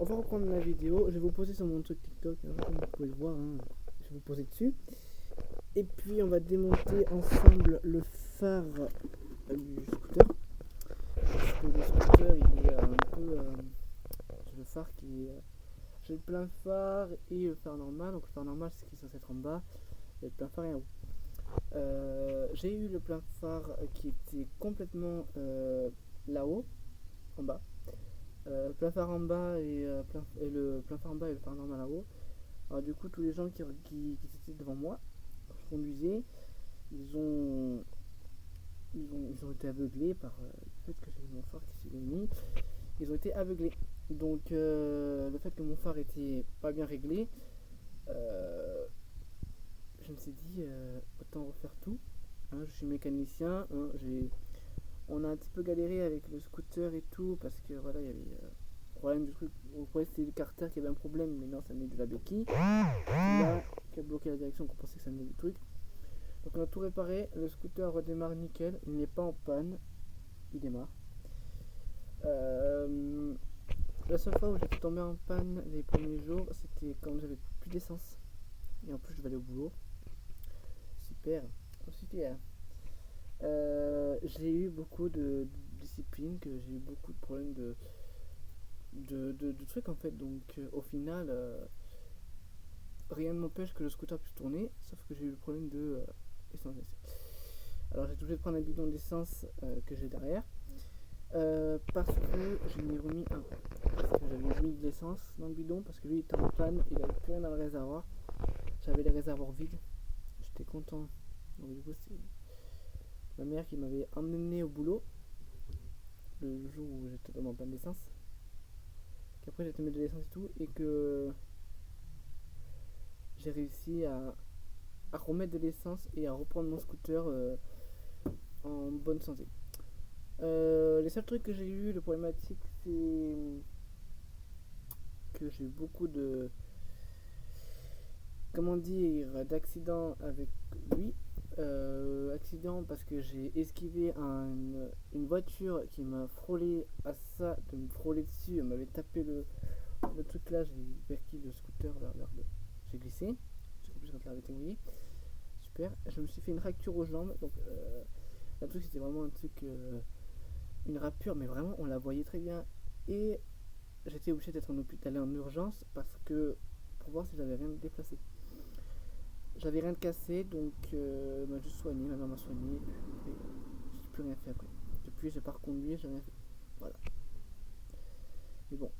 on va reprendre la vidéo. Je vais vous poser sur mon truc TikTok, hein, comme vous pouvez le voir. Hein. Je vais vous poser dessus. Et puis on va démonter ensemble le phare du scooter. Parce que le scooter il est un peu. C'est le phare qui est. J'ai le plein phare et le phare normal. Donc le phare normal c'est qui est censé être en bas. Et le plein phare est en haut. J'ai eu le plein phare qui était complètement là-haut, en bas. Plein phare en bas et le plein phare en bas et le phare normal là-haut. Alors du coup tous les gens qui étaient devant moi, quand je conduisais, ils ont, ils ont été aveuglés par le fait que j'avais mon phare qui s'est mis. Ils ont été aveuglés. Donc le fait que mon phare était pas bien réglé, euh, je me suis dit autant refaire tout. Hein, je suis mécanicien, hein, on a un petit peu galéré avec le scooter et tout parce que voilà il y avait problème du truc. On croyait que c'était le carter qui avait un problème, mais non ça venait de la béquille. Là qui a bloqué la direction, qu'on pensait que ça venait du truc. Donc on a tout réparé, le scooter redémarre nickel, il n'est pas en panne, il démarre. Euh, la seule fois où j'étais tombé en panne les premiers jours, c'était quand j'avais plus d'essence. Et en plus je devais aller au boulot. Super, super. J'ai eu beaucoup de discipline, que j'ai eu beaucoup de problèmes de trucs en fait. Donc au final, rien ne m'empêche que le scooter puisse tourner, sauf que j'ai eu le problème de essence. Alors j'ai toujours de prendre un bidon d'essence que j'ai derrière. Parce que je m'y ai remis un. Parce que j'avais mis de l'essence dans le bidon, parce que lui il était en panne, il n'avait plus rien dans le réservoir. J'avais les réservoirs vides, j'étais content. Donc du coup c'est ma mère qui m'avait emmené au boulot le jour où j'étais dans en panne d'essence. Qu'après j'ai mis de l'essence et tout, et que j'ai réussi à remettre de l'essence et à reprendre mon scooter en bonne santé. Les seuls trucs que j'ai eu, le problématique, c'est que j'ai eu beaucoup de, comment dire, d'accidents avec lui. Accident parce que j'ai esquivé une voiture qui m'a frôlé à ça, de me frôler dessus, elle m'avait tapé le truc là, j'ai verti le scooter vers le. J'ai glissé, j'ai compris quand elle avait été mouillée. Super, je me suis fait une fracture aux jambes, donc le truc c'était vraiment un truc, une rupture, mais vraiment on la voyait très bien. Et j'étais obligé d'aller en urgence parce que pour voir si j'avais rien déplacé. J'avais rien de cassé, donc m'a juste soigné, ma mère m'a soigné, et j'ai plus rien fait après. Depuis, j'ai pas reconduit, j'ai rien fait. Voilà. Mais bon,